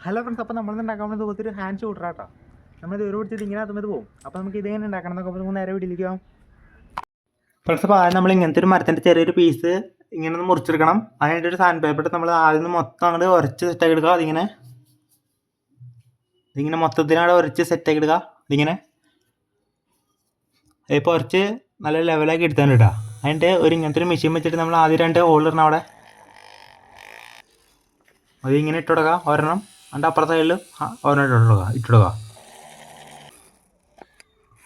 Hello friends, അപ്പോൾ നമ്മൾ ഉണ്ടാക്കാൻ പോകുന്നത് പോലത്തെ ഒരു ഹാൻഡ് ഷൂട്ടറാട്ടോ. നമ്മളിത് ഒരു പിടിച്ചിട്ട് ഇങ്ങനെ അതും ഇത് പോകും. അപ്പോൾ നമുക്ക് ഇതെങ്ങനെ ഉണ്ടാക്കണം എന്നൊക്കെ നമുക്ക് നേരെ വീട്ടിലേക്ക് ഫ്രണ്ട്സ്. അപ്പോൾ ആദ്യം നമ്മൾ ഇങ്ങനത്തെ ഒരു മരത്തിൻ്റെ ചെറിയൊരു പീസ് ഇങ്ങനെ ഒന്ന് മുറിച്ചെടുക്കണം. അതിനായിട്ട് ഒരു സാൻഡ് പേപ്പർ നമ്മൾ ആദ്യം മൊത്തം അങ്ങോട്ട് ഉരച്ച് സെറ്റാക്കി എടുക്കുക. ഇതിങ്ങനെ മൊത്തത്തിനവിടെ ഉരച്ച് സെറ്റാക്കി എടുക്കുക. ഇതിങ്ങനെ ഇപ്പോൾ ഉരച്ച് നല്ല ലെവലാക്കി എടുത്താൽ കേട്ടോ. അതിൻ്റെ ഒരു ഇങ്ങനത്തെ ഒരു മെഷീൻ വെച്ചിട്ട് നമ്മൾ ആദ്യം 2 ഹോൾ ഇടണം അവിടെ. അത് ഇങ്ങനെ ഇട്ട് കൊടുക്കുക ഒരെണ്ണം. അതിൻ്റെ അപ്പുറത്തെ സൈഡിൽ ഒരെണ്ണം ഇട്ടുകൊടുക്കുക.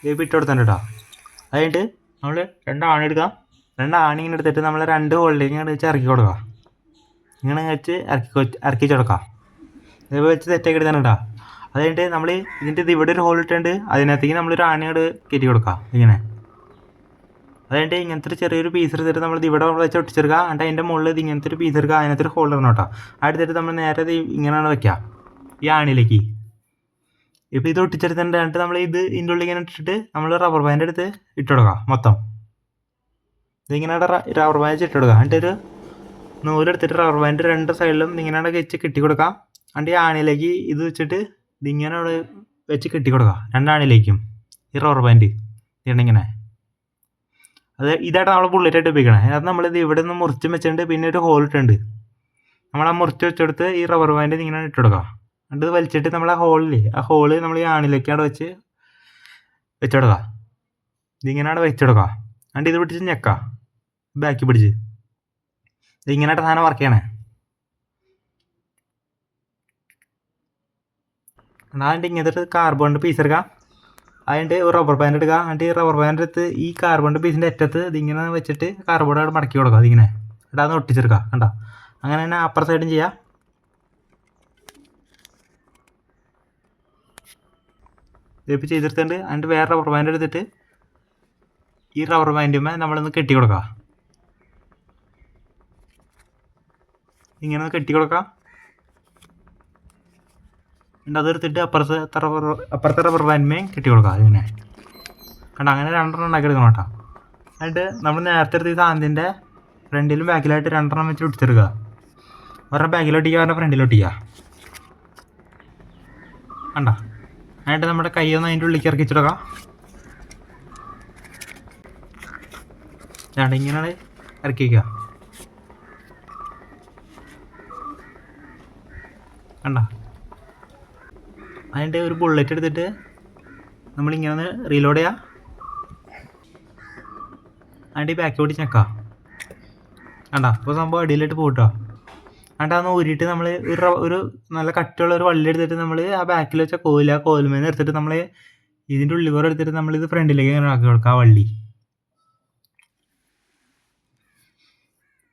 ഇതിപ്പോൾ ഇട്ട് കൊടുത്തന്നെ കേട്ടോ. അത് കഴിഞ്ഞിട്ട് നമ്മൾ 2 ആണി എടുക്കാം. 2 ആണി ഇങ്ങനെ എടുത്തിട്ട് നമ്മൾ 2 ഹോളിലേക്ക് ഇങ്ങനെ വെച്ച് ഇറക്കി കൊടുക്കുക. ഇങ്ങനെ വെച്ച് ഇറക്കി കൊടുക്കുക. ഇതേപോലെ വെച്ച് സെറ്റാക്കി എടുത്താൽ കേട്ടോ. അത് കഴിഞ്ഞിട്ട് നമ്മൾ ഇതിൻ്റെ ഇവിടെ ഒരു ഹോൾ ഇട്ടുണ്ട്. അതിനകത്തേക്ക് നമ്മളൊരു ആണി അങ്ങോട്ട് കയറ്റി കൊടുക്കുക ഇങ്ങനെ. അത് കഴിഞ്ഞിട്ട് ഇങ്ങനത്തെ ഒരു ചെറിയൊരു പീസ് എടുത്തിട്ട് നമ്മൾ ഇവിടെ വെച്ച് ഒട്ടിച്ചെടുക്കുക. എന്നിട്ട് അതിൻ്റെ മുകളിൽ ഇത് ഇങ്ങനത്തെ ഒരു പീസ് എടുക്കുക. അതിനകത്തൊരു ഹോൾ ഇടണം കേട്ടോ. അടുത്തിട്ട് നമ്മൾ നേരെ ഇങ്ങനെയാണ് വയ്ക്കുക ഈ ആണിയിലേക്ക്. ഇപ്പോൾ ഇത് ഒട്ടിച്ചെടുത്തിട്ട് നമ്മൾ ഇതിൻ്റെ ഉള്ളിൽ ഇങ്ങനെ ഇട്ടിട്ട് നമ്മൾ റബ്ബർ ബാൻഡ് എടുത്ത് ഇട്ട് കൊടുക്കുക മൊത്തം. ഇതിങ്ങനെ റബ്ബർ ബാൻഡ് ഇട്ട് കൊടുക്കുക. എന്നിട്ട് ഒരു നൂലെടുത്തിട്ട് റബ്ബർ ബാൻഡ് 2 സൈഡിലും ഇങ്ങനെ വെച്ച് കെട്ടി കൊടുക്കാം. എന്നിട്ട് ഈ ആണിയിലേക്ക് ഇത് വെച്ചിട്ട് ഇതിങ്ങനെ അവിടെ വെച്ച് കെട്ടി കൊടുക്കുക 2 ആണിയിലേക്കും ഈ റബ്ബർ ബാൻഡ് ഇങ്ങനെ. ഇതായിട്ട് നമ്മൾ ബുള്ളറ്റായിട്ട് ഉപയോഗിക്കണം. അതിനകത്ത് നമ്മളിത് ഇവിടെ നിന്ന് മുറിച്ചും വെച്ചിട്ടുണ്ട്. പിന്നെ ഒരു ഹോൾ ഇട്ടുണ്ട്. നമ്മൾ ആ മുറിച്ച് വെച്ചെടുത്ത് ഈ റബ്ബർ ബാൻഡ് ഇങ്ങനെ ഇട്ട് കൊടുക്കുക. എന്നിട്ട് വലിച്ചിട്ട് നമ്മൾ ആ ഹോള് നമ്മൾ ഈ ആണിലേക്ക് അവിടെ വെച്ച് വെച്ചുകൊടുക്കുക. ഇതിങ്ങനെ അവിടെ വെച്ചുകൊടുക്കുക. എന്നിട്ട് ഇത് പിടിച്ച് ഞെക്കുക ബാക്കി പിടിച്ച്. ഇതിങ്ങനെയായിട്ട് സാധനം വർക്ക് ചെയ്യണേ. അതിൻ്റെ ഇങ്ങനത്തെ കാർബണിൻ്റെ പീസ് എടുക്കുക. അതിൻ്റെ ഒരു റബ്ബർ ബാൻഡ് എടുക്കുക. എന്നിട്ട് ഈ റബ്ബർ ബാൻഡ് എടുത്ത് ഈ കാർബണിൻ്റെ പീസിൻ്റെ അറ്റത്ത് ഇതിങ്ങനെ വെച്ചിട്ട് കാർബോർഡ് അവിടെ മടക്കി കൊടുക്കുക. അതിങ്ങനെ എന്നിട്ട് അതൊന്ന് ഒട്ടിച്ചെടുക്കുക. കണ്ടോ? അങ്ങനെ തന്നെ അപ്പുറ സൈഡും ചെയ്യുക. ഇതിപ്പോൾ ചെയ്തെടുത്തിട്ടുണ്ട്. എന്നിട്ട് വേറെ റബ്ബർ ബാൻഡ് എടുത്തിട്ട് ഈ റബ്ബർ ബാൻഡുമേ നമ്മളൊന്ന് കെട്ടി കൊടുക്കുക. ഇങ്ങനെ ഒന്ന് കെട്ടി കൊടുക്കുക. എന്നിട്ട് അതെടുത്തിട്ട് അപ്പുറത്തെ റബ്ബർ ബാൻഡുമേയും കെട്ടി കൊടുക്കുക. ഇങ്ങനെ കണ്ടോ? അങ്ങനെ 2 ഉണ്ടാക്കി എടുക്കണം കേട്ടോ. എന്നിട്ട് നമ്മൾ നേരത്തെ എടുത്ത് ഈ സാധനത്തിൻ്റെ ഫ്രണ്ടിലും ബാക്കിലായിട്ട് 2 വെച്ച് ഒട്ടിച്ചെടുക്കുക. ഒരെണ്ണം ബാക്കിലോട്ടിക്കുക, ഒരെണ്ണം ഫ്രണ്ടിലോട്ടിക്കുക. കണ്ടോ? എന്നിട്ട് നമ്മുടെ കൈയൊന്ന് അതിൻ്റെ ഉള്ളിലേക്ക് ഇറക്കി വെച്ചിടുക. ഇങ്ങനെയാണ് ഇറക്കി വയ്ക്കുക. കണ്ടോ? അതിൻ്റെ ഒരു ബുള്ളറ്റ് എടുത്തിട്ട് നമ്മളിങ്ങനെ ഒന്ന് റീലോഡ് ചെയ്യുക. അതിൻ്റെ ബാക്കിലോട്ട് ഞെക്കാം. കണ്ടോ? അപ്പോൾ സംഭവം അടിയിലിട്ട് പോട്ടോ. എന്നിട്ട് അതൊന്ന് ഊരിയിട്ട് നമ്മൾ ഒരു നല്ല കട്ടിയുള്ള ഒരു വള്ളി എടുത്തിട്ട് നമ്മൾ ആ ബാക്കിൽ വെച്ച കോലുമേന്ന് എടുത്തിട്ട് നമ്മൾ ഇതിൻ്റെ ഉള്ളിൽ കൂടെ എടുത്തിട്ട് നമ്മളിത് ഫ്രണ്ടിലേക്ക് ഇങ്ങനെ ആക്കി കൊടുക്കുക. ആ വള്ളി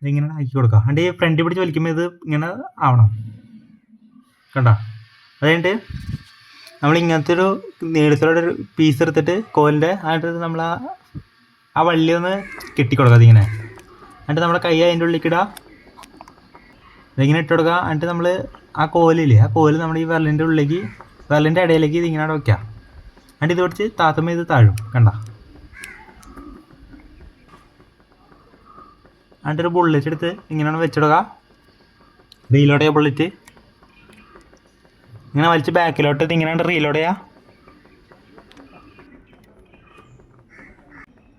ഇതിങ്ങനെ ആക്കി കൊടുക്കുക. എന്നിട്ട് ഈ ഫ്രണ്ടിൽ പിടിച്ച് വലിക്കുമ്പോൾ ഇത് ഇങ്ങനെ ആവണം. കണ്ടോ? അത് കഴിഞ്ഞിട്ട് നമ്മൾ ഇങ്ങനത്തെ ഒരു നീളത്തിലൊരു പീസ് എടുത്തിട്ട് കോലിൻ്റെ അതിനകത്ത് നമ്മൾ ആ വള്ളി ഒന്ന് കെട്ടിക്കൊടുക്കുക. അതിങ്ങനെ എന്നിട്ട് നമ്മുടെ കൈ അതിൻ്റെ ഉള്ളിലേക്ക് ഇടുക. ഇതിങ്ങനെ ഇട്ട് കൊടുക്കുക. എന്നിട്ട് നമ്മൾ ആ കോല് നമ്മൾ ഈ വിരലിൻ്റെ ഇടയിലേക്ക് ഇതിങ്ങനെ വയ്ക്കുക. എന്നിട്ട് ഇത് പിടിച്ച് താത്തുമ്പോൾ ഇത് താഴും. കണ്ട? എന്നിട്ടൊരു ബുള്ളറ്റ് എടുത്ത് ഇങ്ങനെയാണ് വെച്ചിടുക. റീലോഡ് ചെയ്യുക. ബുള്ളറ്റ് ഇങ്ങനെ വലിച്ച് ബാക്കിലോട്ട് ഇങ്ങനെയാണ് റീലോഡ് ചെയ്യുക.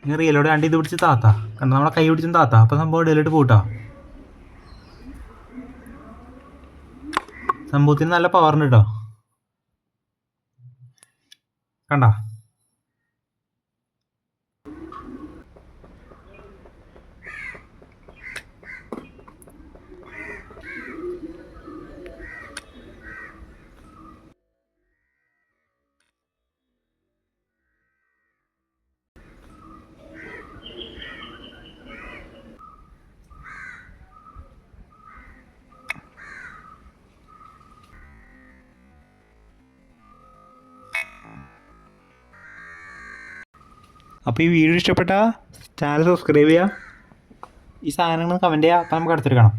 ഇങ്ങനെ റീലോഡ് ചെയ്യാണ്ട് ഇത് പിടിച്ച് കണ്ട? നമ്മളെ കൈ പിടിച്ചും അപ്പോൾ സംഭവം ഇടയിലോട്ട് പോട്ടാ. സംഭവത്തിന് നല്ല പവറുണ്ട് കേട്ടോ. കണ്ട? അപ്പോൾ ഈ വീഡിയോ ഇഷ്ടപ്പെട്ടാൽ ചാനൽ സബ്സ്ക്രൈബ് ചെയ്യുക. ഈ സാധനങ്ങൾ കമൻറ്റ് ചെയ്യുക. അപ്പോൾ നമുക്ക് അടുത്തെടുക്കണം.